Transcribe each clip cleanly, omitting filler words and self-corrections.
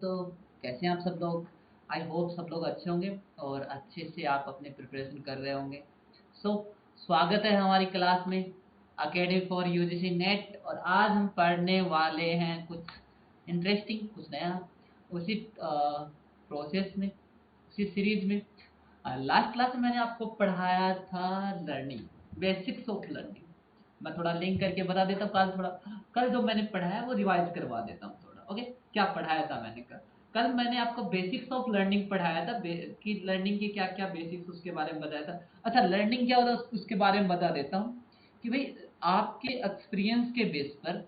दोस्तों, कैसे हैं आप सब लोग। आई होप सब लोग अच्छे होंगे और अच्छे से आप अपने प्रिपरेशन कर रहे होंगे। सो स्वागत है हमारी क्लास में, अकेडमी फॉर यूजीसी नेट। और आज हम पढ़ने वाले हैं कुछ इंटरेस्टिंग, कुछ नया, उसी प्रोसेस में, उसी सीरीज में। लास्ट क्लास में मैंने आपको पढ़ाया था लर्निंग, बेसिक्स ऑफ लर्निंग। मैं थोड़ा लिंक करके बता देता हूँ। कल जो मैंने पढ़ाया वो रिवाइज करवा देता हूँ थोड़ा। ओके, क्या पढ़ाया था मैंने कल? कल मैंने आपको बेसिक्स ऑफ लर्निंग पढ़ाया था, कि लर्निंग के क्या क्या बेसिक्स, उसके बारे में बताया था। अच्छा, लर्निंग क्या होता है उसके बारे में बता देता हूँ कि भाई आपके एक्सपीरियंस के बेस पर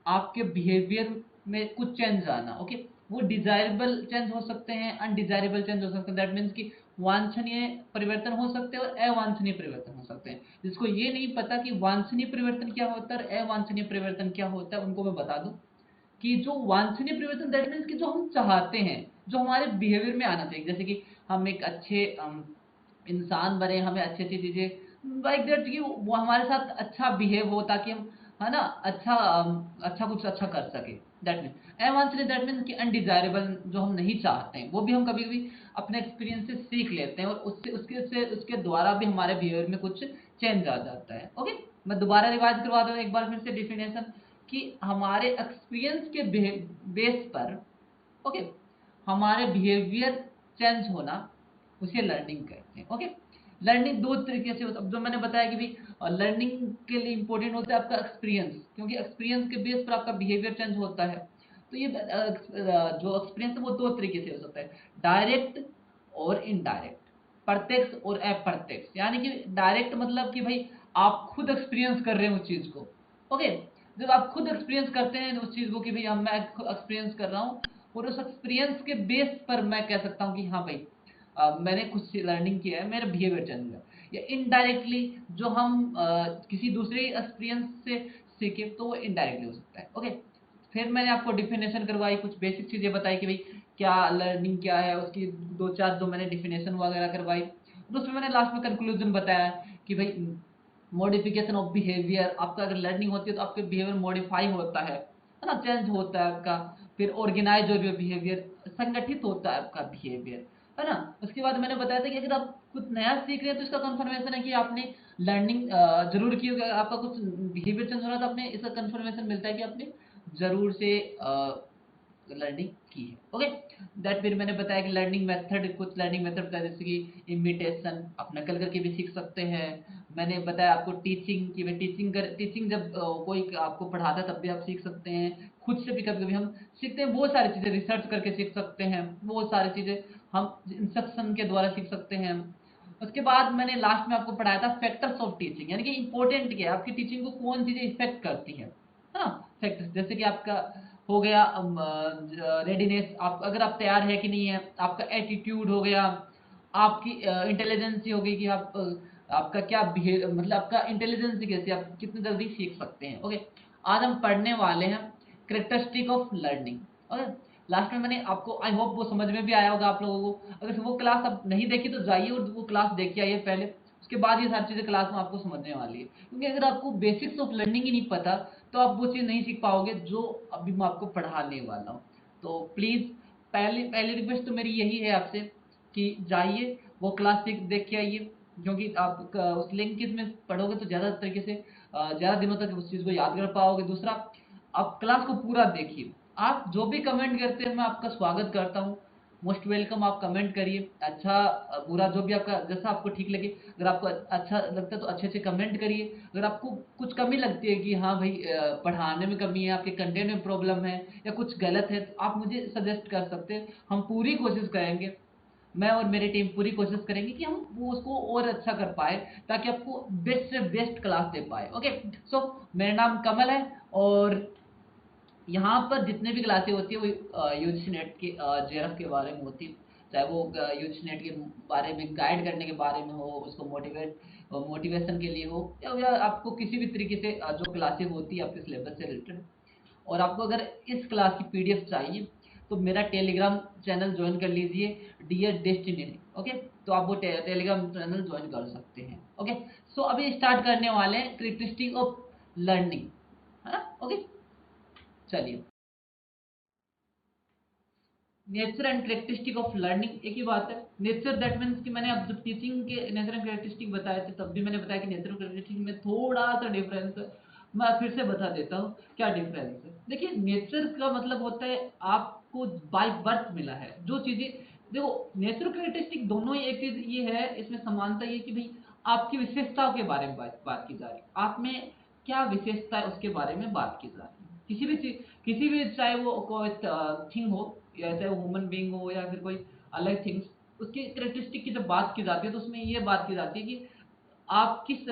आपके बिहेवियर में कुछ चेंज आना। ओके, वो डिजायरेबल चेंज हो सकते हैं, अनडिजायरेबल चेंज हो सकते हैं। दैट मीन्स कि वांछनीय परिवर्तन हो सकते हैं और अवांछनीय परिवर्तन हो सकते हैं। जिसको ये नहीं पता कि वांछनीय परिवर्तन क्या होता है और अवांछनीय परिवर्तन क्या होता है, उनको मैं बता दूं कि जो वांछनीय परिवर्तन, दैट मीन्स कि जो हम चाहते हैं, जो हमारे बिहेवियर में आना चाहिए, जैसे कि हम एक अच्छे इंसान बने, हमें अच्छी अच्छी चीजें लाइक दैट, कि वो हमारे साथ अच्छा बिहेव हो ताकि हम, है ना, अच्छा कुछ अच्छा कर सके। दैट मीन अवांछनीय, दैट मीन कि अनडिजायरेबल, जो हम नहीं चाहते हैं, वो भी हम कभी कभी अपने एक्सपीरियंस से सीख लेते हैं और उसके द्वारा भी हमारे बिहेवियर में कुछ चेंज आ जाता है। ओके, मैं दोबारा रिवाइज करवा दूँ एक बार फिर से डिफिनेशन, कि हमारे एक्सपीरियंस के बेस पर, ओके, हमारे बिहेवियर चेंज होना, उसे लर्निंग कहते हैं। ओके, लर्निंग दो तरीके से होता है। अब जो मैंने बताया कि भाई लर्निंग के लिए इंपॉर्टेंट होता है आपका एक्सपीरियंस, क्योंकि एक्सपीरियंस के बेस पर आपका बिहेवियर चेंज होता है। तो ये जो एक्सपीरियंस है वो दो तरीके से हो सकता है, डायरेक्ट और इनडायरेक्ट, प्रत्यक्ष और अप्रत्यक्ष। यानी कि डायरेक्ट मतलब कि भाई आप खुद एक्सपीरियंस कर रहे हैं उस चीज को। ओके, जब आप खुद एक्सपीरियंस करते हैं उस चीज को कि भाई हम, मैं एक्सपीरियंस कर रहा हूँ, और उस एक्सपीरियंस के बेस पर मैं कह सकता हूँ कि हाँ भाई मैंने कुछ लर्निंग किया है, मेरा बिहेवियर चेंज हुआ। या इनडायरेक्टली, जो हम किसी दूसरे एक्सपीरियंस से सीखे, तो वो इनडायरेक्टली हो सकता है। ओके, फिर मैंने आपको डिफिनेशन करवाई, कुछ बेसिक चीजें बताई कि भाई क्या लर्निंग क्या है, उसकी दो चार जो मैंने डिफिनेशन वगैरह करवाई। तो उसमें मैंने लास्ट में कंक्लूजन बताया कि भाई मॉडिफिकेशन ऑफ बिहेवियर, आपका अगर लर्निंग होती है तो आपके बिहेवियर मॉडिफाई होता है ना, चेंज होता है आपका। फिर ऑर्गेनाइज हो बिहेवियर, संगठित होता है आपका बिहेवियर, है ना। उसके बाद मैंने बताया था कि अगर आप कुछ नया सीख रहे हैं तो इसका कंफर्मेशन है कि आपने लर्निंग जरूर की होगी। आपका कुछ बिहेवियर चेंज हो रहा है तो आपने इसका कंफर्मेशन मिलता है कि आपने जरूर से लर्निंग की है। ओके, दैट फिर मैंने बताया कि लर्निंग मेथड, कुछ लर्निंग मेथड बताया, जैसे कि इमिटेशन, आप नकल करके भी सीख सकते हैं। मैंने बताया आपको टीचिंग की, टीचिंग जब कोई आपको पढ़ाता है तब भी आप सीख सकते हैं, खुद से भी कभी कभी हम सीखते हैं। बहुत सारी चीजें रिसर्च करके सीख सकते हैं, बहुत सारी चीजें हम इंस्ट्रक्शन के द्वारा सीख सकते हैं। उसके बाद मैंने लास्ट में आपको पढ़ाया था फैक्टर्स ऑफ टीचिंग, यानी कि इंपॉर्टेंट क्या है, आपकी टीचिंग को कौन चीजें इफेक्ट करती है ना। फैक्टर्स जैसे कि आपका हो गया रेडीनेस, आप अगर आप तैयार है कि नहीं है, आपका एटीट्यूड हो गया, आपकी इंटेलिजेंसी हो गई कि आप आपका क्या बिहेव, मतलब आपका इंटेलिजेंसी कैसी, आप कितनी जल्दी सीख सकते हैं। ओके, आज हम पढ़ने वाले हैं characteristic of learning. Okay, last में मैंने आपको, आई होप वो समझ में भी आया होगा आप लोगों को। अगर वो क्लास आप नहीं देखी तो जाइए और वो क्लास देखिए आइए पहले, उसके बाद ये सारी चीजें क्लास में आपको समझने वाली है। क्योंकि अगर आपको बेसिक्स ऑफ लर्निंग ही नहीं पता तो आप वो चीज़ नहीं सीख पाओगे जो अभी मैं आपको पढ़ाने वाला हूँ। तो प्लीज़, पहली पहली रिक्वेस्ट तो मेरी यही है आपसे कि जाइए वो क्लास देख के आइए, क्योंकि आप उस लिंक में पढ़ोगे तो ज़्यादा तरीके से ज़्यादा दिनों तक उस चीज़ को याद कर पाओगे। दूसरा, आप क्लास को पूरा देखिए। आप जो भी कमेंट करते हैं मैं आपका स्वागत करता हूँ, मोस्ट वेलकम। आप कमेंट करिए, अच्छा बुरा जो भी आपका, जैसा आपको ठीक लगे। अगर आपको अच्छा लगता है तो अच्छे से कमेंट करिए। अगर आपको कुछ कमी लगती है कि हाँ भाई पढ़ाने में कमी है, आपके कंटेंट में प्रॉब्लम है या कुछ गलत है, तो आप मुझे सजेस्ट कर सकते हैं। हम पूरी कोशिश करेंगे, मैं और मेरी टीम पूरी कोशिश करेंगे कि हम वो उसको और अच्छा कर पाए, ताकि आपको बेस्ट से बेस्ट क्लास दे पाए। ओके, सो मेरा नाम कमल है, और यहाँ पर जितने भी क्लासें होती है वो यूजीसी नेट के जेआरएफ के बारे में होती है। चाहे वो यूजीसी नेट के बारे में गाइड करने के बारे में हो, उसको मोटिवेशन के लिए हो, या आपको किसी भी तरीके से जो क्लासें होती है आपके सिलेबस से रिलेटेड। और आपको अगर इस क्लास की पीडीएफ चाहिए तो मेरा टेलीग्राम चैनल ज्वाइन कर लीजिए, डियर डेस्टिनी। ओके, तो आप वो टेलीग्राम चैनल ज्वाइन कर सकते हैं। ओके, सो अभी स्टार्ट करने वाले हैं करेक्टरिस्टिक ऑफ लर्निंग, है ना। ओके, चलिए। Nature and characteristic of learning एक ही बात है। नेचर दैट मीन्स कि मैंने अब जब टीचिंग के नेचर एंड कैरेक्टरिस्टिक बताए थे तब भी मैंने बताया कि नेचर एंड कैरेक्टरिस्टिक में थोड़ा सा डिफरेंस है। मैं फिर से बता देता हूँ क्या डिफरेंस है। देखिए नेचर का मतलब होता है आपको बाय बर्थ मिला है जो चीजें। देखो नेचर कैरेक्टरिस्टिक दोनों ही एक चीज ये है, इसमें समानता ये कि भाई आपकी विशेषताओं के बारे में बात की जा रही है, आप में क्या विशेषता है उसके बारे में बात की जा रही है। किसी भी चाहे वो कोई थिंग हो या चाहे वो ह्यूमन बीइंग हो या फिर कोई अलग थिंग्स, उसकी कैरेक्टरिस्टिक की जब बात की जाती है तो उसमें ये बात की जाती है कि आप किस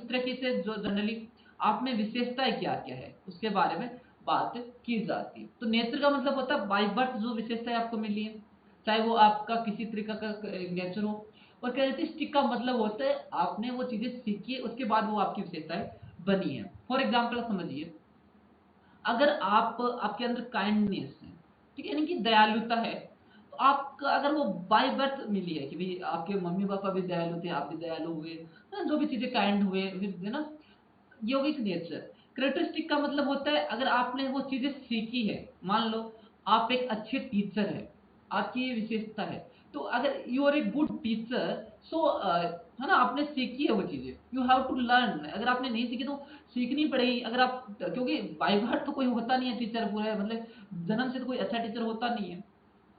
तरीके से जो जनरली आप में विशेषताएं क्या क्या है उसके बारे में बात की जाती है। तो नेचर का मतलब होता है बाय बर्थ जो विशेषताएं आपको मिली है, चाहे वो आपका किसी तरीका का नेचर हो। और कैरेक्टरिस्टिक का मतलब होता है आपने वो चीजें सीखी है उसके बाद वो आपकी विशेषताएं बनी है। फॉर एग्जाम्पल समझिए, अगर आप आपके अंदर काइंडनेस है, ठीक है, यानी कि दयालुता है, तो आपका अगर वो बाय बर्थ मिली है कि भाई आपके मम्मी पापा भी दयालु थे, आप भी दयालु हुए ना, जो भी चीजें काइंड हुए है ना, ये होगी नेचर। करेक्टरिस्टिक का मतलब होता है अगर आपने वो चीजें सीखी है, मान लो आप एक अच्छे टीचर है, आपकी ये विशेषता है, तो अगर you are a good teacher, so है ना, आपने सीखी है वो चीजें, यू हैव टू लर्न। अगर आपने नहीं सीखी तो सीखनी पड़ेगी। अगर आप, क्योंकि बाय बर्थ तो कोई होता नहीं है टीचर पूरा, मतलब जन्म से तो कोई अच्छा टीचर होता नहीं है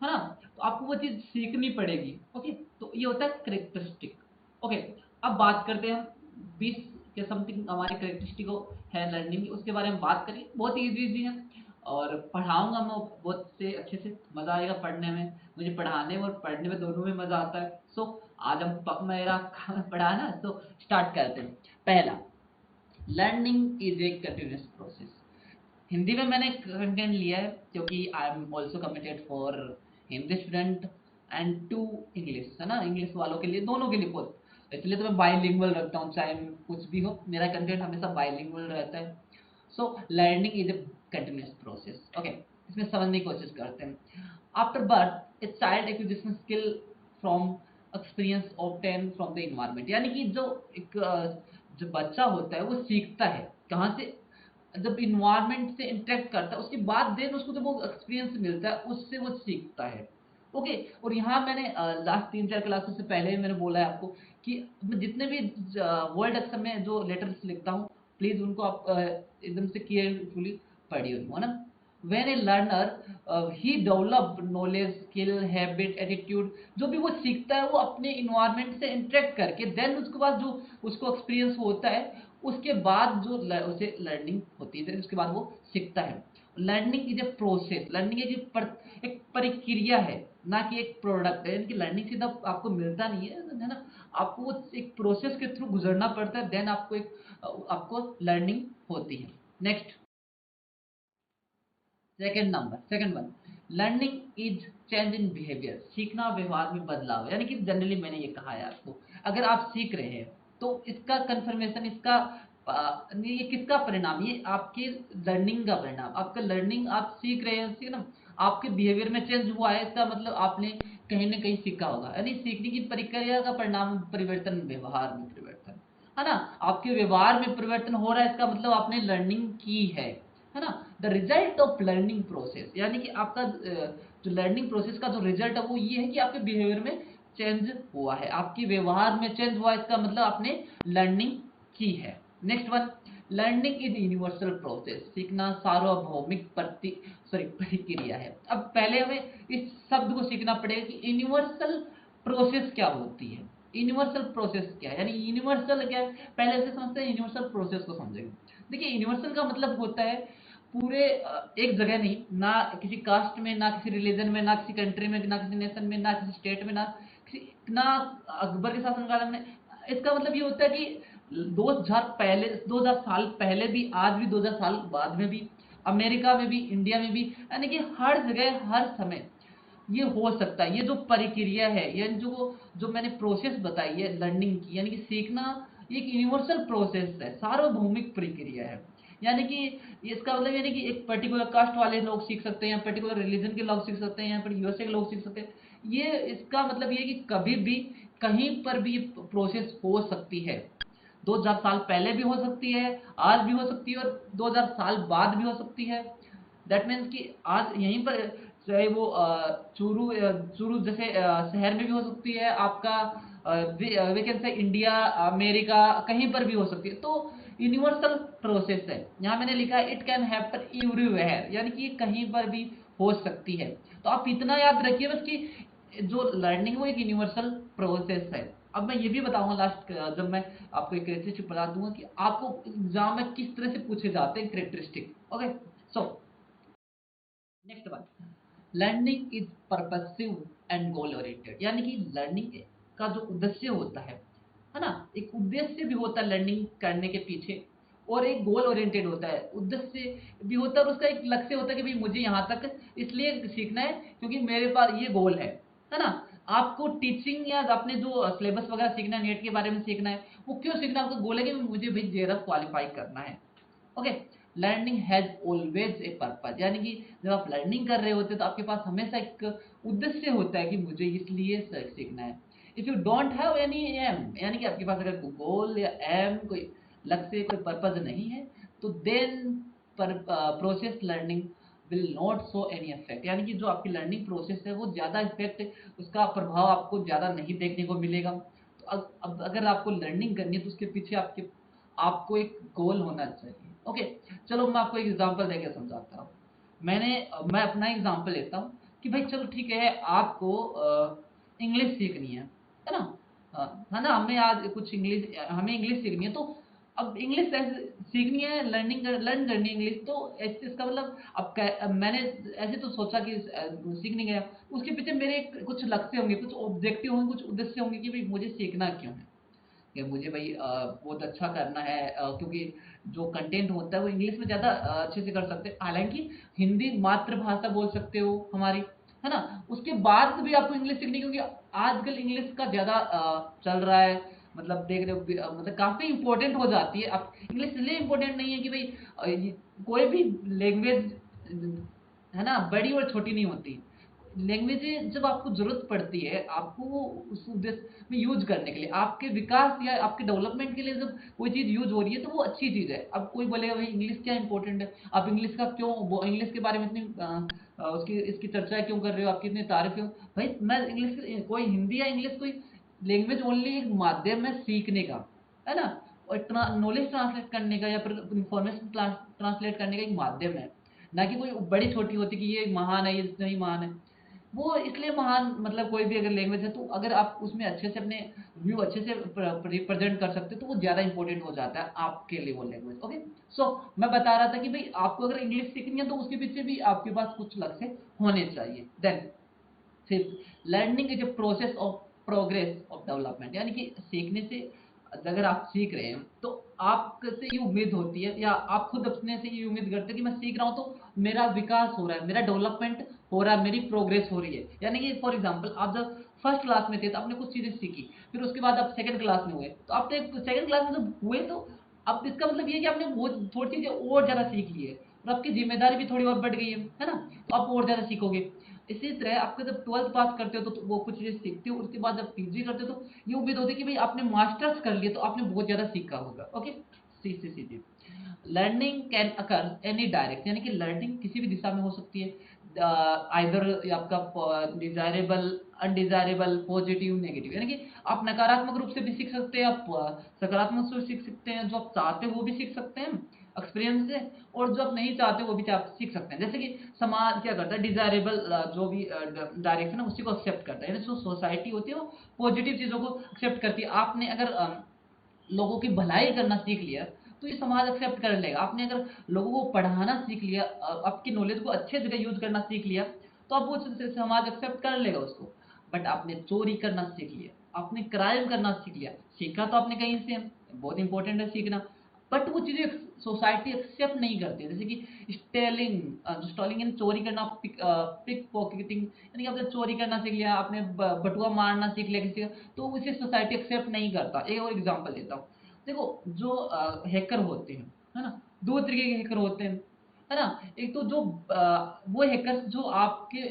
ना, तो आपको वो चीज सीखनी पड़ेगी। ओके, तो ये होता है करेक्टरिस्टिक। ओके, अब बात करते हैं हम 20 के समथिंग हमारे करेक्टरिस्टिक है लर्निंग की, उसके बारे में बात करें। बहुत इजी इजी है और पढ़ाऊंगा मैं बहुत से अच्छे से, मजा आएगा पढ़ने में। मुझे पढ़ाने और पढ़ने में दोनों में मजा आता है। सो आज हम मेरा काम है पढ़ाना, तो स्टार्ट करते हैं। पहला, learning is a continuous process. Hindi में मैंने कंटेंट लिया है क्योंकि I am also committed for Hindi student and to English, है ना, इंग्लिश वालों के लिए, दोनों के लिए बहुत, इसलिए तो मैं बाइलिंगुअल रखता हूँ, चाहे कुछ भी हो मेरा कंटेंट हमेशा बाइलिंगुअल रहता है। So learning is a continuous process. Okay, इसमें समझने की कोशिश करते हैं। After birth a child acquisition skill from experience obtain from the environment, यानी कि जो एक जो बच्चा होता है वो सीखता है कहाँ से, जब इन्वायरमेंट से इंटरेक्ट करता है उसके बाद देन उसको जब वो एक्सपीरियंस मिलता है उससे वो सीखता है। ओके, और यहाँ मैंने लास्ट 3-4 क्लासेस से पहले मैंने बोला है आपको कि मैं जितने भी वर्ड अक्सर में जो लेटर्स लिखता हूँ, प्लीज उनको आप एकदम से केयरफुली पढ़िए उनको, है ना। When a learner he develop knowledge skill habit attitude, जो भी वो सीखता है वो अपने इन्वायरमेंट से इंटरेक्ट करके देन उसके बाद जो उसको एक्सपीरियंस होता है उसके बाद जो उसे लर्निंग होती है, उसके बाद वो सीखता है। Learning is a process, learning एक प्रक्रिया है, ना कि एक प्रोडक्ट है। यानी कि लर्निंग सीधा आपको मिलता नहीं है ना, आपको वो एक प्रोसेस के थ्रू गुजरना पड़ता है, देन आपको लर्निंग होती है। Next, second one, learning is change in behaviour, सीखना व्यवहार में बदलाव। यानी कि जनरली मैंने ये कहा है आपको, अगर आप सीख रहे हैं तो इसका कंफर्मेशन, ये किसका परिणाम, ये आपके लर्निंग का परिणाम। आपका लर्निंग, आप सीख रहे हैं, ना, आपके बिहेवियर में चेंज हुआ है, इसका मतलब आपने कहीं ना कहीं सीखा होगा। यानी सीखने की प्रक्रिया का परिणाम परिवर्तन, व्यवहार में परिवर्तन, है ना। आपके व्यवहार में परिवर्तन हो रहा है, इसका मतलब आपने लर्निंग की है ना। The result of learning process, यानी कि आपका जो लर्निंग प्रोसेस का जो रिजल्ट है वो ये है कि आपके बिहेवियर में चेंज हुआ है, आपके व्यवहार में चेंज हुआ है, इसका मतलब आपने लर्निंग की है। Next one, learning is universal process, सीखना सार्वभौमिक प्रक्रिया है। अब पहले हमें इस शब्द को सीखना पड़ेगा कि यूनिवर्सल प्रोसेस क्या होती है। यूनिवर्सल प्रोसेस क्या है, यानी यूनिवर्सल क्या है, पहले से समझते हैं, यूनिवर्सल प्रोसेस को समझेंगे। देखिए यूनिवर्सल का मतलब होता है पूरे एक जगह नहीं, ना किसी कास्ट में, ना किसी रिलीजन में, ना किसी कंट्री में, ना किसी नेशन में, ना किसी स्टेट में, ना अकबर के शासनकाल में। इसका मतलब ये होता है कि 2000 साल पहले भी, आज भी, 2000 साल बाद में भी, अमेरिका में भी, इंडिया में भी, यानी कि हर जगह हर समय ये हो सकता है। ये जो प्रक्रिया है, ये जो मैंने प्रोसेस बताई है लर्निंग की, यानी कि सीखना, ये एक यूनिवर्सल प्रोसेस है, सार्वभौमिक प्रक्रिया है। यानी कि इसका मतलब यानी कि एक पर्टिकुलर कास्ट वाले लोग सीख सकते हैं, पर्टिकुलर रिलीजन के लोग सीख सकते हैं, यहाँ पर यूएसए के लोग सीख सकते हैं। ये इसका मतलब ये है कि कभी भी कहीं पर भी प्रोसेस हो सकती है। 2000 साल पहले भी हो सकती है, आज भी हो सकती है, और 2000 साल बाद भी हो सकती है। दैट मीन्स कि आज यहीं पर चाहे वो चूरू चूरू जैसे शहर में भी हो सकती है आपका, we can say India, America, कहीं पर भी हो सकती है। तो यूनिवर्सल प्रोसेस है, यहाँ मैंने लिखा है इट कैन हैपन एवरीवेयर, यानी कि ये कहीं पर भी हो सकती है। तो आप इतना याद रखिए बस कि जो लर्निंग वो एक यूनिवर्सल प्रोसेस है। अब मैं ये भी बताऊंगा लास्ट, जब मैं आपको एक कैरेक्टरिस्टिक बता दूंगा कि आपको एग्जाम में किस तरह से पूछे जाते हैं characteristic. Okay, so next one, learning is purposive and goal oriented, यानी कि लर्निंग का जो उद्देश्य होता है ना, एक उद्देश्य भी होता है लर्निंग करने के पीछे, और एक गोल ओरिएंटेड होता है, उद्देश्य भी होता है और उसका एक लक्ष्य होता है कि भाई मुझे यहाँ तक इसलिए सीखना है क्योंकि मेरे पास ये गोल है ना। आपको टीचिंग या अपने जो सिलेबस वगैरह सीखना है, नेट के बारे में सीखना है, वो क्यों सीखना है, आपका गोल है कि मुझे भाई जेआरएफ क्वालिफाई करना है। Okay, learning has always a purpose, यानी कि जब आप लर्निंग कर रहे होते हैं तो आपके पास हमेशा एक उद्देश्य होता है कि मुझे इसलिए सीखना है। If you don't have any aim, यानी कि आपके पास अगर कोई गोल या एम, कोई लक्ष्य, कोई पर्पज नहीं है, तो then process learning will not show any effect, यानी कि जो आपकी लर्निंग प्रोसेस है वो ज़्यादा इफेक्ट, उसका प्रभाव आपको ज़्यादा नहीं देखने को मिलेगा। तो अब अगर आपको लर्निंग करनी है तो उसके पीछे आपको एक गोल होना चाहिए। ओके, चलो मैं आपको एक एग्जांपल देके समझाता हूँ। मैं अपना एग्जांपल लेता हूँ कि भाई चलो ठीक है, आपको इंग्लिश सीखनी है ना, है ना, हमें इंग्लिश सीखनी है। तो अब इंग्लिश सीखनी है, लर्न करनी है इंग्लिश, तो ऐसे इसका मतलब अब मैंने ऐसे तो सोचा कि सीखने गया, उसके पीछे मेरे कुछ लक्ष्य होंगे, कुछ ऑब्जेक्टिव होंगे, कुछ उद्देश्य होंगे कि भाई मुझे सीखना क्यों है, कि मुझे भाई बहुत अच्छा करना है, क्योंकि जो कंटेंट होता है वो इंग्लिश में ज़्यादा अच्छे से कर सकते हैं, हालांकि हिंदी मातृभाषा बोल सकते हो हमारी, है ना। उसके बाद भी आपको इंग्लिश सीखनी, क्योंकि आजकल इंग्लिश का ज़्यादा चल रहा है, मतलब देख रहे हो मतलब काफ़ी इंपॉर्टेंट हो जाती है। अब इंग्लिश इसलिए इंपॉर्टेंट नहीं है कि भाई कोई भी लैंग्वेज, है ना, बड़ी और छोटी नहीं होती। लैंग्वेज जब आपको जरूरत पड़ती है, आपको वो उस उद्देश्य में यूज करने के लिए, आपके विकास या आपके डेवलपमेंट के लिए जब कोई चीज़ यूज हो रही है तो वो अच्छी चीज़ है। अब कोई बोलेगा भाई इंग्लिश क्या इंपॉर्टेंट है, आप इंग्लिश का क्यों वो इंग्लिश के बारे में इतनी उसकी इसकी चर्चा क्यों कर रहे हो, आपकी इतनी तारीफ क्यों। भाई मैं इंग्लिश, कोई हिंदी या इंग्लिश कोई लैंग्वेज ओनली एक माध्यम है सीखने का, है ना, और नॉलेज ट्रांसलेट करने का या फिर इंफॉर्मेशन ट्रांसलेट करने का एक माध्यम है, ना कि कोई बड़ी छोटी होती कि ये महान है, ये इतना ही महान है। वो इसलिए महान, मतलब कोई भी अगर लैंग्वेज है तो अगर आप उसमें अच्छे से अपने व्यू अच्छे से रिप्रेजेंट कर सकते हो तो वो ज़्यादा इंपॉर्टेंट हो जाता है आपके लिए वो लैंग्वेज। ओके, सो मैं बता रहा था कि भाई आपको अगर इंग्लिश सीखनी है तो उसके पीछे भी आपके पास कुछ लक्ष्य होने चाहिए। Then fifth, learning is a process of progress of development, यानी कि सीखने से, अगर आप सीख रहे हैं तो आपसे ये उम्मीद होती है या आप खुद अपने से ये उम्मीद करते हैं कि मैं सीख रहा हूँ तो मेरा विकास हो रहा है, मेरा डेवलपमेंट हो रहा है, मेरी प्रोग्रेस हो रही है। यानी कि फॉर एग्जांपल आप जब फर्स्ट क्लास में थे तो आपने कुछ चीज़ें सीखी, फिर उसके बाद आप सेकंड क्लास में हुए, तो आपने सेकंड क्लास में जब हुए तो अब इसका मतलब ये है कि आपने वो थोड़ी चीज़ें और ज़्यादा सीख ली है और आपकी जिम्मेदारी भी थोड़ी और बढ़ गई है ना, तो आप और ज़्यादा सीखोगे। इसी तरह आपका जब ट्वेल्थ पास करते हो तो वो कुछ चीज़ें सीखते हो, उसके बाद जब पीजी करते हो तो ये उम्मीद होती है कि भाई आपने मास्टर्स कर लिया तो आपने बहुत ज़्यादा सीखा होगा। ओके, सी सी सी जी, learning can occur any direct, यानी कि लर्निंग किसी भी दिशा में हो सकती है, आइदर आपका डिजायरेबल, अनडिजायरेबल, पॉजिटिव, नेगेटिव, यानी कि आप नकारात्मक रूप से भी सीख सकते हैं, आप सकारात्मक से सीख सकते हैं, जो आप चाहते हो वो भी सीख सकते हैं एक्सपीरियंस से, और जो आप नहीं चाहते वो भी आप सीख सकते हैं। जैसे कि समाज क्या करता है, डिजायरेबल जो भी डायरेक्शन है उसी को एक्सेप्ट करता है, यानी जो सोसाइटी होती है वो पॉजिटिव चीज़ों को एक्सेप्ट करती है। आपने अगर लोगों की भलाई करना सीख लिया तो ये समाज एक्सेप्ट कर लेगा। आपने अगर लोगों को पढ़ाना सीख लिया, आपकी नॉलेज को अच्छे जगह यूज करना सीख लिया, तो अब वो समाज एक्सेप्ट कर लेगा उसको। बट आपने चोरी करना सीख लिया, आपने क्राइम करना सीख लिया, सीखा तो आपने कहीं से, बहुत इंपॉर्टेंट है सीखना, बट वो चीज़ें सोसाइटी एक्सेप्ट नहीं करती है। जैसे कि स्टेलिंग, स्टॉलिंग यानी चोरी करना, पिक पॉकेटिंग, यानी कि आपने चोरी करना सीख लिया, आपने बटुआ मारना सीख लिया किसी का, तो उसे सोसाइटी एक्सेप्ट नहीं करता। एक और एग्जांपल देता हूँ, देखो जो हैकर होते हैं, है ना, दो तरीके के हैकर होते हैं, है ना। एक तो जो वो हैकर्स जो आपके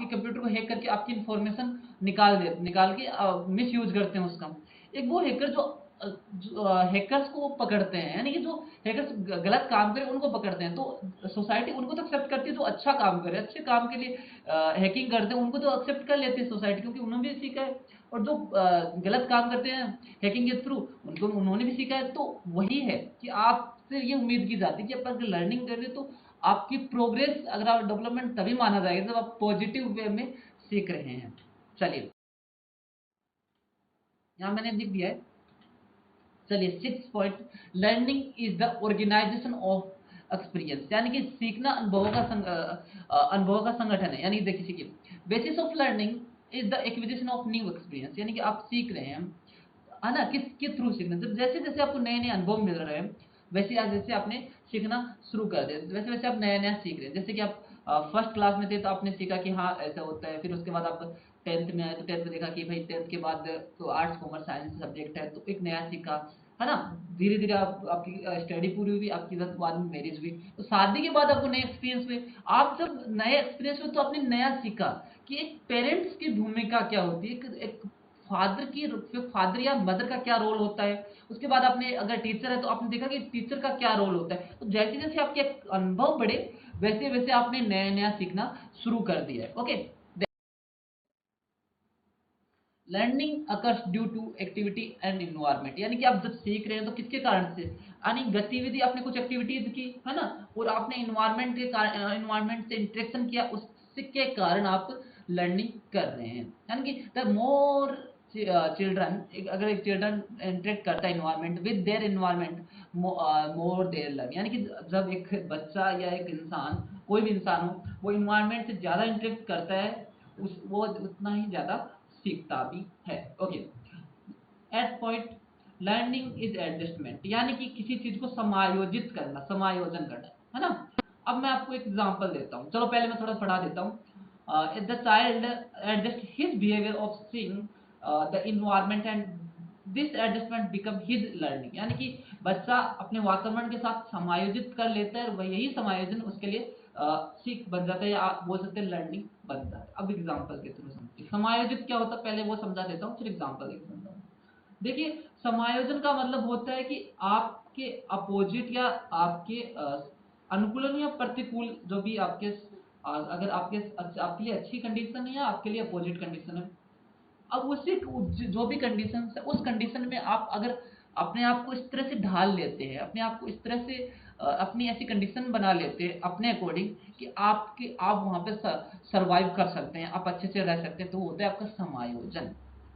कंप्यूटर को हैक करके आपकी इंफॉर्मेशन निकाल के मिस यूज करते हैं उसका। एक वो हैकर जो हैकर्स को पकड़ते हैं, यानी कि जो हैकर्स गलत काम करे उनको पकड़ते हैं, तो सोसाइटी उनको तो एक्सेप्ट करती है जो अच्छा काम करे, अच्छे काम के लिए हैकिंग करते हैं उनको तो एक्सेप्ट कर लेती है सोसाइटी, क्योंकि उन्होंने भी सीखा है। और जो गलत काम करते हैं हैकिंग के थ्रू, उनको उन्होंने भी सीखा है। तो वही है कि आपसे ये उम्मीद की जाती है कि आप अगर लर्निंग कर रहे हो तो आपकी प्रोग्रेस, अगर आप डेवलपमेंट तभी माना जाएगा जब आप पॉजिटिव वे में सीख रहे हैं। चलिए, यहाँ मैंने लिख दिया है। चलिए 6 point, learning is the organisation of experience, यानी कि सीखना अनुभवों का संगठन है। यानी देखिए सीखिए, basis of learning is the acquisition of new experience, यानी कि आप सीख रहे हैं, है ना, किसके थ्रू सीखना, जब जैसे जैसे आपको नए नए अनुभव मिल रहे हैं, वैसे आज जैसे आपने सीखना शुरू कर दिया, वैसे वैसे आप नया नया सीख रहे हैं। जैसे कि आप फर्स्ट क्लास में थे तो आपने सीखा कि हाँ ऐसा होता है, फिर उसके बाद आप टेंथ में आए तो टेंथ में देखा कि भाई टेंथ के बाद तो आर्ट्स कॉमर्स साइंस सब्जेक्ट है, तो एक नया सीखा, है ना। धीरे धीरे आपकी स्टडी पूरी हुई, आपकी बाद में मैरिज हुई, तो शादी के बाद आपको नए एक्सपीरियंस हुए। आप जब नए एक्सपीरियंस हुए तो आपने नया सीखा कि एक पेरेंट्स की भूमिका क्या होती है, एक फादर या मदर का क्या रोल होता है। उसके बाद आपने अगर टीचर है तो आपने देखा कि टीचर का क्या रोल होता है। तो जैसे जैसे आपके अनुभव बढ़े, वैसे वैसे आपने नया नया सीखना शुरू कर दिया है। Okay, learning occurs due to activity and environment, यानी कि आप जब सीख रहे हैं तो किसके कारण से, यानी गतिविधि, आपने कुछ एक्टिविटीज की, है ना, और आपने इन्वायरमेंट के कारण, इन्वायरमेंट से इंटरेक्शन किया, उसके कारण आप लर्निंग कर रहे हैं। यानी कि द मोर चिल्ड्रन, अगर एक चिल्ड्रन इंटरेक्ट करता है environment with their environment, more their learn, यानी कि जब एक बच्चा या एक इंसान, कोई भी इंसान हो, वो इन्वायरमेंट से ज़्यादा इंटरेक्ट करता है, वो उतना ही ज़्यादा सीखता भी है। Okay, at point, learning is adjustment, यानी कि किसी चीज को समायोजित करना, समायोजन करना, है ना। अब मैं आपको एक एग्जांपल देता हूँ, चलो पहले मैं थोड़ा पढ़ा देता हूँ। The child adjust his behaviour of seeing the environment and this adjustment become his learning, यानी कि बच्चा अपने वातावरण के साथ समायोजित कर लेता है, और वह यही समायोजन उसके लिए सीख बन जाता है, या आप बोल सकते हैं लर्निंग बन जाता है। अब एग्जांपल के थ्रू समझिए समायोजित क्या होता है, पहले वो समझा देता हूँ, फिर एग्जांपल देके समझाऊंगा। देखिए, समायोजन का मतलब होता है कि आपके अपोजिट या आपके अनुकूल या प्रतिकूल, जो भी आपके अगर आपके लिए अच्छी कंडीशन है या आपके लिए अपोजिट कंडीशन है, अब उसी जो भी कंडीशन है, उस कंडीशन में आप अगर अपने आप को इस तरह से ढाल लेते हैं, अपने आप को इस तरह से अपनी ऐसी कंडीशन बना लेते हैं अपने अकॉर्डिंग कि आप वहां पे सरवाइव कर सकते हैं, आप अच्छे से रह सकते हैं, तो वो होता है आपका समायोजन,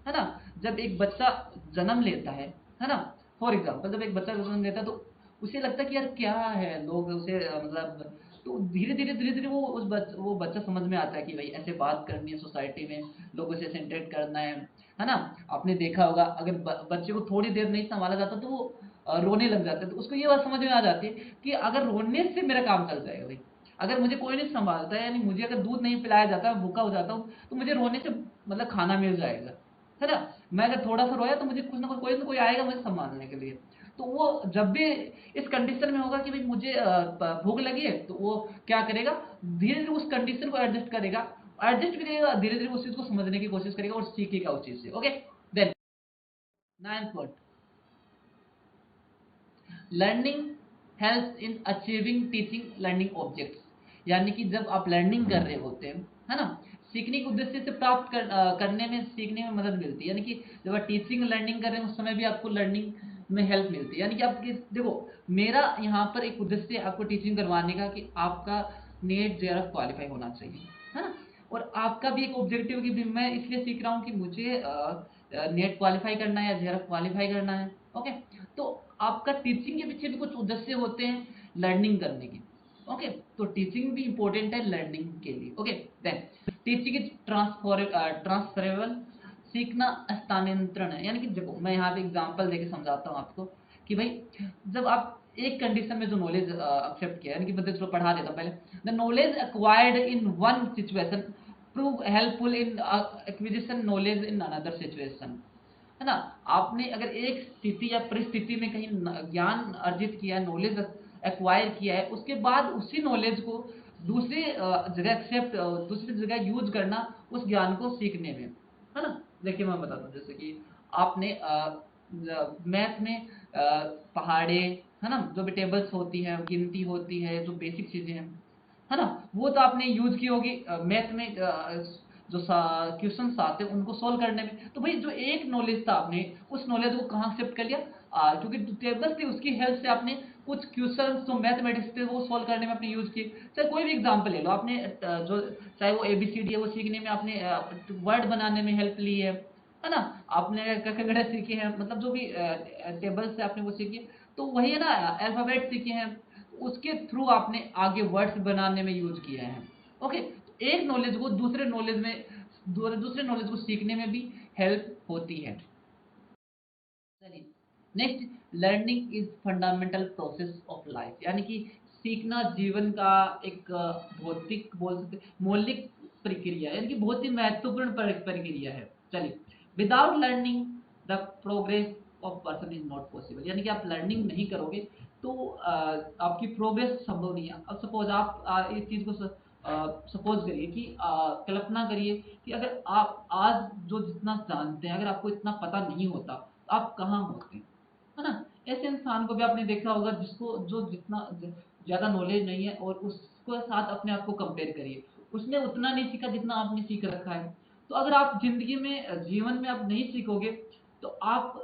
है ना। जब एक बच्चा जन्म लेता है ना, फॉर एग्जाम्पल जब एक बच्चा जन्म लेता है तो उसे लगता है कि यार क्या है, लोग उसे मतलब, तो धीरे धीरे वो बच्चा समझ में आता है कि भाई ऐसे बात करनी है सोसाइटी में, लोगों से इंटरेक्ट करना है ना। आपने देखा होगा अगर बच्चे को थोड़ी देर नहीं संभाला जाता तो वो रोने लग जाता है, तो उसको ये बात समझ में आ जाती है कि अगर रोने से मेरा काम चल जाएगा भाई, अगर मुझे कोई नहीं संभालता है, यानी मुझे अगर दूध नहीं पिलाया जाता, भूखा हो जाता हूँ, तो मुझे रोने से मतलब खाना मिल जाएगा, है ना। मैं अगर थोड़ा सा रोया तो मुझे कुछ ना कोई आएगा मुझे संभालने के लिए। तो वो जब भी इस कंडीशन में होगा कि भाई मुझे भूख लगी है, तो वो क्या करेगा, धीरे धीरे उस कंडीशन को एडजस्ट करेगा, धीरे धीरे उस चीज को समझने की कोशिश करेगा और सीखेगा उस चीज से। Okay, then 9th, learning help in achieving teaching learning objects, यानी कि जब आप लर्निंग कर रहे होते हैं, है ना, सीखने के उद्देश्य से करने में, सीखने में मदद मिलती है, यानी कि जब आप टीचिंग लर्निंग कर रहे हैं उस समय भी आपको लर्निंग में हेल्प मिलती है। यानी कि आपके देखो, मेरा यहाँ पर एक उद्देश्य है आपको टीचिंग करवाने का कि आपका नेट जेआरएफ क्वालिफाई होना चाहिए, है ना। और आपका भी एक ऑब्जेक्टिव कि भी मैं इसलिए सीख रहा हूँ कि मुझे नेट क्वालिफाई करना है या जेआरएफ क्वालिफाई करना है। ओके, तो आपका टीचिंग के पीछे भी कुछ उद्देश्य होते हैं लर्निंग करने के। ओके, तो टीचिंग भी इंपॉर्टेंट है लर्निंग के लिए। Okay, then teaching is transferable, सीखना स्थानांतरण है, यानी कि देखो मैं यहाँ पे एग्जांपल देके समझाता हूँ आपको कि भाई जब आप एक कंडीशन में जो नॉलेज एक्सेप्ट किया, यानी कि मैं चलो पढ़ा देता हूँ पहले, the knowledge acquired in one situation prove helpful in acquisition knowledge in another situation, है ना। आपने अगर एक स्थिति या परिस्थिति में कहीं ज्ञान अर्जित किया, नॉलेज एक्वायर किया है, उसके बाद उसी नॉलेज को दूसरी जगह एक्सेप्ट, दूसरी जगह यूज करना उस ज्ञान को सीखने में, है ना। देखिए मैं बताता हूँ, जैसे कि आपने मैथ में पहाड़े, है ना, जो भी टेबल्स होती है, गिनती होती है, जो बेसिक चीजें हैं, है ना, वो तो आपने यूज की होगी मैथ में। जो क्वेश्चंस आते हैं उनको सोल्व करने में, तो भाई जो एक नॉलेज था आपने उस नॉलेज को कहाँ शिफ्ट कर लिया, क्योंकि टेबल्स थी उसकी हेल्प से आपने कुछ क्वेश्चंस जो मैथमेटिक्स थे वो सोल्व करने में आपने यूज किए। चाहे कोई भी एग्जांपल ले लो आपने, जो चाहे वो एबीसीडी है वो सीखने में आपने वर्ड बनाने में हेल्प ली है ना, आपने ककगड़े सीखे हैं, मतलब जो भी टेबल्स से आपने वो सीखे, तो वही है ना, अल्फाबेट सीखे हैं, उसके थ्रू आपने आगे वर्ड्स बनाने में यूज किया है। ओके, तो एक नॉलेज को दूसरे नॉलेज में, दूसरे नॉलेज को सीखने में भी हेल्प होती है। चलिए, next, learning is fundamental process of life, यानी कि सीखना जीवन का एक भौतिक बोल सकते, मौलिक प्रक्रिया है, यानी कि बहुत ही महत्वपूर्ण प्रक्रिया है। चलिए, without learning the progress of person is not possible, यानी कि आप लर्निंग नहीं करोगे तो आपकी प्रोग्रेस संभव नहीं है। अब सपोज आप इस चीज को सपोज करिए कि कल्पना करिए कि अगर आप आज जो जितना जानते हैं, अगर आपको इतना पता नहीं होता तो आप कहाँ होते, है ना। ऐसे इंसान को भी आपने देखा होगा जिसको जो जितना ज्यादा नॉलेज नहीं है, और उसको साथ अपने आप को कंपेयर करिए, उसने उतना नहीं सीखा जितना आपने सीख रखा है। तो अगर आप जिंदगी में जीवन में आप नहीं सीखोगे तो आप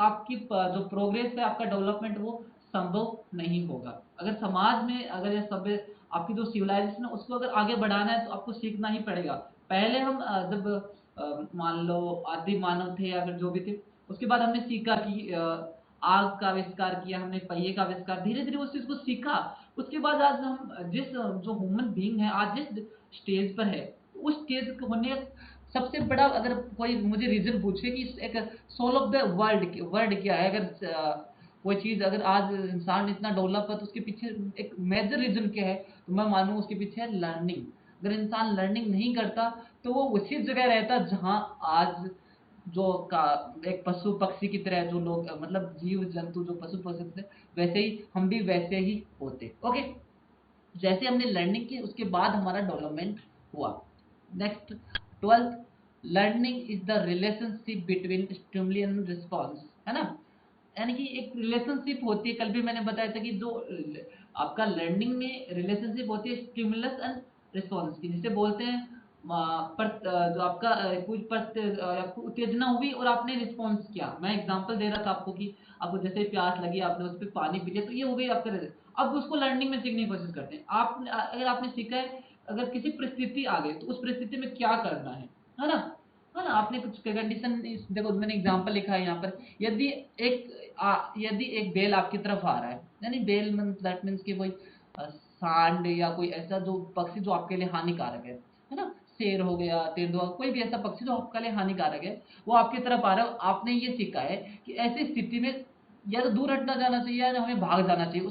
आपकी जो प्रोग्रेस है, आपका डेवलपमेंट वो संभव नहीं होगा। अगर समाज में, अगर ये सब आपकी जो सिविलाइजेशन है उसको अगर आगे बढ़ाना है तो आपको सीखना ही पड़ेगा। पहले हम जब मान लो आदि मानव थे या फिर जो भी थे, उसके बाद हमने सीखा कि आग का आविष्कार किया, हमने पहिए का आविष्कार, धीरे धीरे उस चीज को सीखा। उसके बाद आज हम जिस जो ह्यूमन बीइंग है आज जिस स्टेज पर है, उस स्टेज को होने सबसे बड़ा, अगर कोई मुझे रीजन पूछे कि एक सोल ऑफ द वर्ल्ड क्या है, अगर कोई चीज अगर आज इंसान इतना डेवलप है तो उसके पीछे एक मेजर रीजन क्या है, तो मैं मानूँ उसके पीछे है लर्निंग। अगर इंसान लर्निंग नहीं करता तो वो उसी जगह रहता जहां आज जो का एक पशु पक्षी की तरह जो लोग मतलब जीव जंतु जो पशु पक्षी थे, वैसे ही हम भी वैसे ही होते। ओके, जैसे हमने लर्निंग की उसके बाद हमारा डेवलपमेंट हुआ। Next, 12th, learning is the relationship between stimuli and response, है ना, यानी कि एक रिलेशनशिप होती है। कल भी मैंने बताया था कि जो आपका लर्निंग में रिलेशनशिप होती है स्टिमुलस एंड रिस्पॉन्स की, जिसे बोलते हैं जो आपका कुछ आपको उत्तेजना हुई और आपने रिस्पॉन्स किया। मैं एग्जांपल दे रहा था आपको कि आपको जैसे प्यास लगी आपने उस पर पानी पी लिया, तो ये हो गई आपका। अब उसको लर्निंग में सीखने की कोशिश करते हैं। आप अगर आपने सीखा है, अगर किसी परिस्थिति आ गई तो उस परिस्थिति में क्या करना है ना, है ना, आपने कुछ कंडीशन, देखो मैंने एग्जांपल लिखा है यहाँ पर। यदि एक बेल आपकी तरफ आ रहा है, यानी बेल मीन्स दैट मीन्स कि कोई सांड या कोई ऐसा जो पक्षी जो आपके लिए हानिकारक है ना, शेर हो गया, तेंदुआ, कोई भी ऐसा पक्षी जो आपके लिए हानिकारक है, वो आपकी तरफ आ रहा है। आपने ये सीखा है कि ऐसी स्थिति में या तो दूर हटना जाना चाहिए या हमें भाग जाना चाहिए,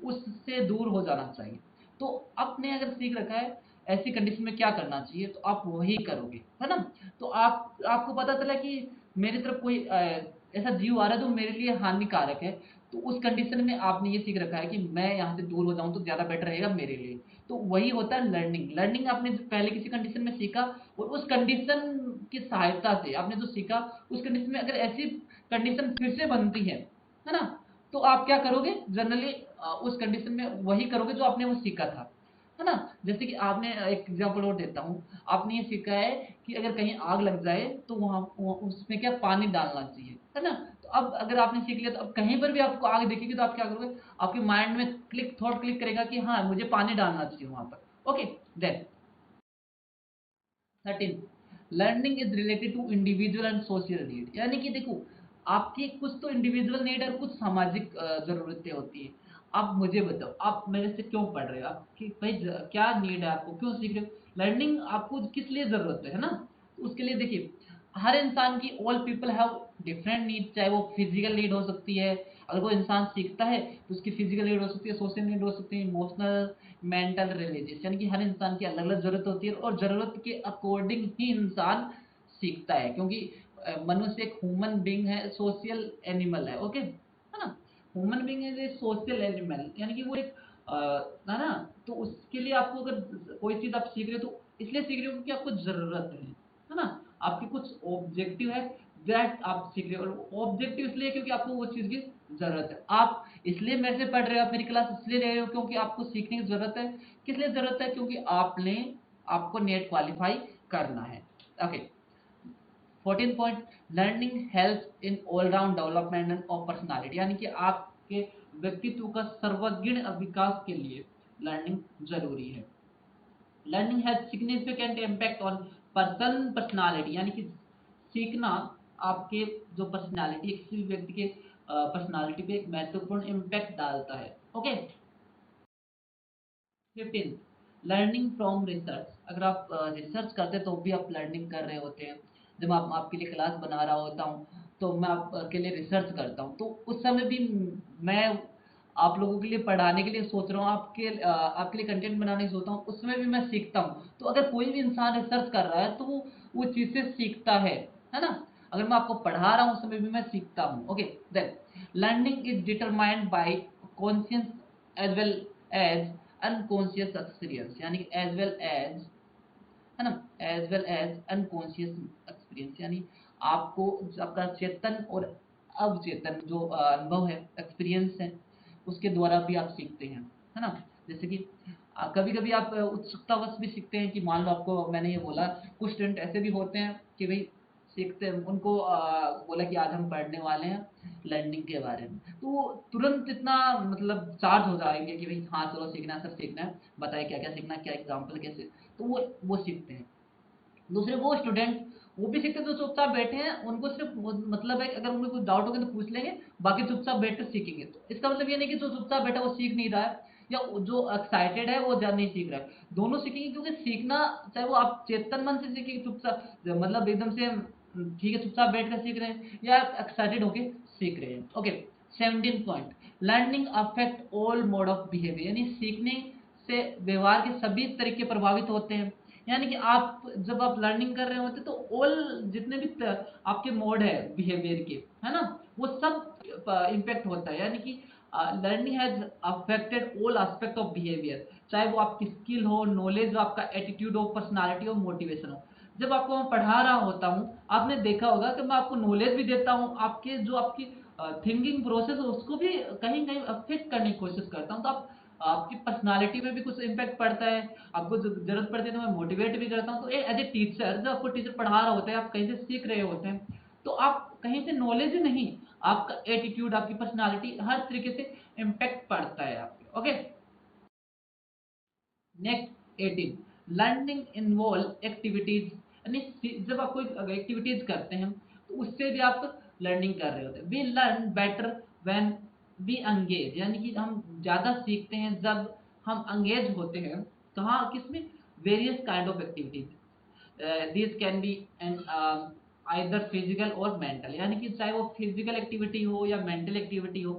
उससे दूर हो जाना चाहिए। तो आपने अगर सीख रखा है ऐसी कंडीशन में क्या करना चाहिए, तो आप वही करोगे, है ना। तो आपको पता चला कि मेरी तरफ कोई ऐसा जीव आ रहा है जो मेरे लिए हानिकारक है, तो उस कंडीशन में आपने ये सीख रखा है कि मैं यहाँ से दूर हो जाऊं तो ज्यादा बेटर रहेगा मेरे लिए। तो वही होता है लर्निंग। लर्निंग आपने पहले किसी कंडीशन में सीखा, और उस कंडीशन की सहायता से आपने जो सीखा, उस कंडीशन में अगर ऐसी कंडीशन फिर से बनती है ना, तो आप क्या करोगे जनरली, उस कंडीशन में वही करोगे जो आपने वो सीखा था, है ना। जैसे कि आपने एक एग्जांपल और देता हूँ, आपने ये सीखा है कि अगर कहीं आग लग जाए तो उसमें क्या पानी डालना चाहिए, है ना। तो अब अगर आपने सीख लिया तो अब कहीं पर भी आपको आग दिखेगी तो आप क्या करोगे, आपके माइंड में थॉट क्लिक करेगा कि हाँ मुझे पानी डालना चाहिए वहां पर। Okay, then 13, learning is related to individual and social need, यानी कि देखो आपकी कुछ तो इंडिविजुअल नीड और कुछ सामाजिक जरूरतें होती है। आप मुझे बताओ, आप मेरे से क्यों पढ़ रहे हो, आपकी भाई क्या नीड है, आपको क्यों सीख रहे हो, लर्निंग आपको किस लिए जरूरत है ना। तो उसके लिए देखिए, हर इंसान की, all people have different need, चाहे वो फिजिकल नीड हो सकती है, अगर वो इंसान सीखता है तो उसकी फिजिकल नीड हो सकती है, सोशल नीड हो सकती है, इमोशनल, मेंटल, रिलीजियस, यानी कि हर इंसान की अलग अलग जरूरत होती है, और जरूरत के अकॉर्डिंग ही इंसान सीखता है, क्योंकि मनुष्य एक ह्यूमन बीइंग है, सोशल एनिमल है। ओके, है ना, human being is a social animal, यानी कि वो एक है ना। तो उसके लिए आपको अगर कोई चीज आप सीख रहे हो तो इसलिए सीख रहे हो क्योंकि आपको जरूरत है ना, आपकी कुछ ऑब्जेक्टिव है दैट आप सीख रहे हो। ऑब्जेक्टिव इसलिए क्योंकि आपको वो चीज की जरूरत है। आप इसलिए मेरे से पढ़ रहे हो, आप मेरी क्लास इसलिए ले रहे हो क्योंकि आपको सीखने की जरूरत है। किस लिए जरूरत है? क्योंकि आपको नेट क्वालिफाई करना है। Okay. 14 point, learning help in all round development of personality, यानी कि आपके व्यक्तित्व का सर्वांगीण विकास के लिए लर्निंग जरूरी है। Learning has significant impact on person personality, यानी कि सीखना आपके जो पर्सनालिटी, किसी व्यक्ति के पर्सनालिटी पे एक महत्वपूर्ण इम्पैक्ट डालता है। ओके। 15, लर्निंग फ्रॉम रिसर्च, अगर आप रिसर्च करते हैं तो भी आप लर्निंग कर रहे होते हैं। जब आपके लिए क्लास बना रहा होता हूँ तो मैं आपके लिए रिसर्च करता हूँ, तो उस समय भी मैं आप लोगों के लिए पढ़ाने के लिए सोच रहा हूँ, आपके लिए कंटेंट बनाने की सोचता हूँ, उस समय भी मैं सीखता हूँ। तो अगर कोई भी इंसान रिसर्च कर रहा है तो वो चीज़ से सीखता है ना। अगर मैं आपको पढ़ा रहा हूँ उस समय भी मैं सीखता हूँ। Okay. Then learning is determined by conscious as well as unconscious experience, यानी एज वेल एज, है ना, as well as unconscious experience, यानी आपको आपका चेतन और अवचेतन जो अनुभव है, एक्सपीरियंस है, उसके द्वारा भी आप सीखते हैं, है ना। जैसे कि कभी कभी आप उत्सुकतावश भी सीखते हैं, कि मान लो आपको मैंने ये बोला, कुछ स्टूडेंट ऐसे भी होते हैं कि भाई सीखते हैं, उनको बोला कि आज हम पढ़ने वाले हैं लर्निंग के बारे में, तो वो तुरंत इतना मतलब चार्ज हो जाएंगे कि भाई हाँ चलो सीखना है सर, सीखना है, बताइए क्या क्या सीखना है, क्या एग्जाम्पल कैसे, तो वो सीखते हैं। दूसरे वो स्टूडेंट, वो भी सीखते हैं जो चुपचाप बैठे हैं, उनको सिर्फ मतलब है कि अगर उनको कुछ डाउट होगा तो पूछ लेंगे, बाकी चुपचाप बैठ कर सीखेंगे। तो इसका मतलब ये नहीं कि जो चुपचाप बैठा वो सीख नहीं रहा है, या जो एक्साइटेड है वो नहीं सीख रहा है, दोनों सीखेंगे। क्योंकि सीखना, चाहे वो आप चेतन मन से सीखेंगे, चुपचाप मतलब एकदम से ठीक है चुपचाप बैठ कर सीख रहे हैं, या एक्साइटेड होके सीख रहे हैं। Okay. 17 point, learning affect all mode of behaviour, यानी सीखने से व्यवहार के सभी तरीके प्रभावित होते हैं। यानी कि आप जब आप लर्निंग कर रहे होते तो ऑल जितने भी आपके मोड है बिहेवियर के, है ना, वो सब इम्पेक्ट होता है। यानी कि learning has affected all aspect of behaviour, चाहे वो आपकी स्किल हो, नॉलेज हो, आपका एटीट्यूड हो, पर्सनालिटी हो, मोटिवेशन हो। जब आपको मैं पढ़ा रहा होता हूँ, आपने देखा होगा कि मैं आपको नॉलेज भी देता हूँ, आपके जो आपकी थिंकिंग प्रोसेस है उसको भी कहीं कहीं अफेक्ट करने की कोशिश करता हूँ। तो आप आपकी पर्सनालिटी में भी कुछ इम्पैक्ट पड़ता है, आपको जरूरत पड़ती है तो मैं मोटिवेट भी करता हूँ। तो एज ए टीचर, जब आपको टीचर पढ़ा रहा होता है, आप कहीं से सीख रहे होते हैं, तो आप कहीं से नॉलेज ही नहीं, आपका एटीट्यूड, आपकी पर्सनालिटी, हर तरीके से इम्पैक्ट पड़ता है आपके। Okay. Next 18, learning involve activities, यानी जब आप कोई एक्टिविटीज करते हैं तो उससे भी आप लर्निंग कर रहे होते हैं। We learn better when we engage, यानी कि हम ज़्यादा सीखते हैं जब हम एंगेज होते हैं। कहाँ, किसमें? Various kind of activities, this can be an either physical और मेंटल, यानी कि चाहे वो फिजिकल एक्टिविटी हो या मेंटल एक्टिविटी हो,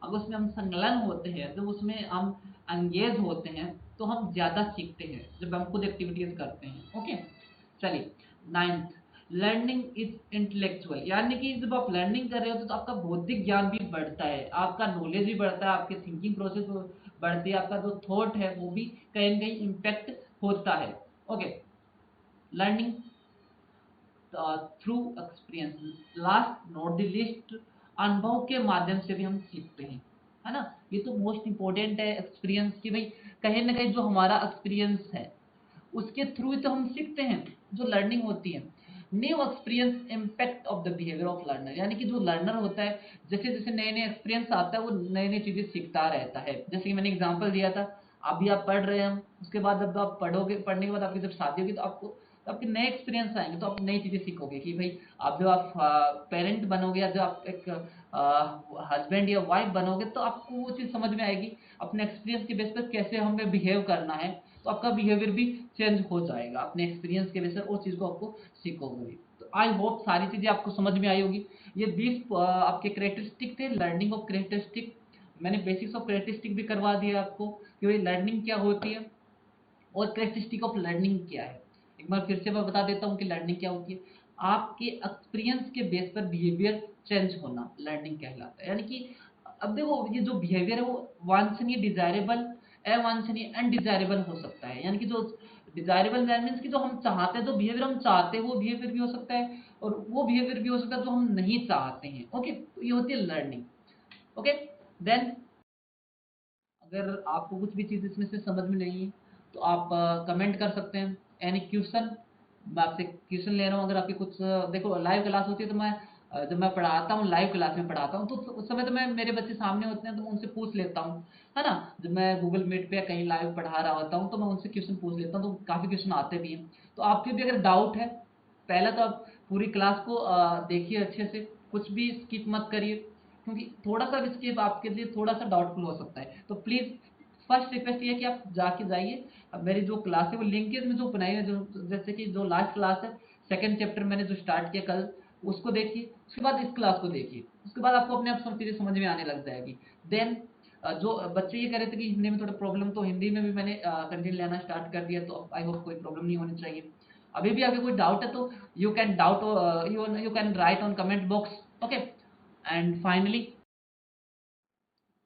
अगर उसमें हम संलग्न होते हैं, जब उसमें हम एंगेज होते हैं, तो हम ज़्यादा सीखते हैं जब हम खुद एक्टिविटीज करते हैं। ओके। चलिए। 9th, लर्निंग इज इंटेलेक्चुअल, यानी कि जब आप लर्निंग कर रहे हो तो आपका बौद्धिक ज्ञान भी बढ़ता है, आपका नॉलेज भी बढ़ता है, आपकी थिंकिंग प्रोसेस बढ़ती है, आपका जो थॉट है वो भी कहीं न कहीं इम्पैक्ट होता है। Okay. Learning through experience, last not the list, अनुभव के माध्यम से भी हम सीखते हैं, है ना। ये तो मोस्ट इंपॉर्टेंट है एक्सपीरियंस की, भाई कहीं ना कहीं जो हमारा एक्सपीरियंस है उसके थ्रू ही तो हम सीखते हैं, जो लर्निंग होती है। New experience impact of the behaviour of learner, यानी कि जो लर्नर होता है, जैसे जैसे नए नए एक्सपीरियंस आता है वो नई नई चीजें सीखता रहता है। जैसे कि मैंने एग्जांपल दिया था, अभी आप पढ़ रहे हैं, उसके बाद जब आप पढ़ोगे, पढ़ने के बाद आपकी जब शादी होगी तो आपके नए एक्सपीरियंस आएंगे, तो आप नई चीजें सीखोगे कि भाई आप जब आप पेरेंट बनोगे, या जब आप एक हस्बैंड या वाइफ बनोगे, तो आपको वो चीज़ समझ में आएगी अपने एक्सपीरियंस के बेस पर कैसे हमें बिहेव करना है। तो आपका बिहेवियर भी चेंज हो जाएगा अपने एक्सपीरियंस के बेस पर, उस चीज़ को आपको सीखोगे भी। तो आई होप सारी चीज़ें आपको समझ में आई होगी। ये 20 आपके करेक्टरिस्टिक थे, लर्निंग ऑफ करेक्टरिस्टिक। मैंने बेसिक्स ऑफ करेक्टरिस्टिक भी करवा दिया आपको कि भाई लर्निंग क्या होती है और करेक्टरिस्टिक ऑफ लर्निंग क्या है। एक बार फिर से मैं बता देता हूँ कि लर्निंग क्या होती है। आपके एक्सपीरियंस के बेस पर बिहेवियर चेंज होना लर्निंग कहलाता है। यानी कि अब देखो, ये जो बिहेवियर है वो वांछनीय, डिजायरेबल, अवांछनीय, अनडिजायरेबल हो सकता है। यानी कि जो डिजायरेबल मीन्स कि जो हम चाहते हैं, जो बिहेवियर हम चाहते हैं वो बिहेवियर भी हो सकता है, और वो बिहेवियर भी हो सकता है जो हम नहीं चाहते हैं। ओके, तो ये होती है लर्निंग। ओके, देन अगर आपको कुछ भी चीज़ इसमें से समझ में नहीं है तो आप कमेंट कर सकते हैं। एनी क्वेश्चन, मैं आपसे क्वेश्चन ले रहा हूँ। अगर आपकी कुछ देखो लाइव क्लास होती है तो मैं जब मैं पढ़ाता हूँ, लाइव क्लास में पढ़ाता हूँ, तो उस समय तो मैं मेरे बच्चे सामने होते हैं तो मैं उनसे पूछ लेता हूँ, है ना। जब मैं गूगल मीट पे कहीं लाइव पढ़ा रहा होता हूँ तो मैं उनसे क्वेश्चन पूछ लेता हूँ, तो काफ़ी क्वेश्चन आते भी हैं। तो आपके भी अगर डाउट है, पहले तो आप पूरी क्लास को देखिए अच्छे से, कुछ भी स्किप मत करिए, क्योंकि थोड़ा सा भी स्किप आपके लिए थोड़ा सा डाउटफुल हो सकता है। तो प्लीज़ फर्स्ट रिक्वेस्ट ये है कि आप जाके जाइए। अब मेरी जो क्लास है वो लिंकेज में जो बनाई है, जो जैसे कि जो लास्ट क्लास है, सेकंड चैप्टर मैंने जो स्टार्ट किया कल, उसको देखिए, उसके बाद इस क्लास को देखिए, उसके बाद आपको अपने आप सब चीज़ें समझ में आने लग जाएगी। देन जो बच्चे ये कह रहे थे कि हिंदी में थोड़ा प्रॉब्लम, तो हिंदी में भी मैंने कंटेंट लेना स्टार्ट कर दिया, तो आई होप कोई प्रॉब्लम नहीं होनी चाहिए। अभी भी अगर कोई डाउट है तो you can write on comment box. Okay, and finally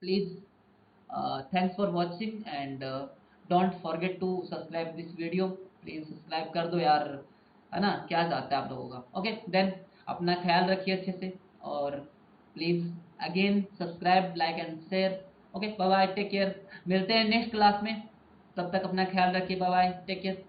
please thanks for watching and don't forget to subscribe this video। Please subscribe कर दो यार, है ना, क्या चाहते हैं आप लोगों का। ओके, देन अपना ख्याल रखिए अच्छे से, और please again subscribe, like and share. Okay, bye bye, take care, मिलते हैं नेक्स्ट क्लास में, तब तक अपना ख्याल रखिए, बाय बाय, टेक केयर।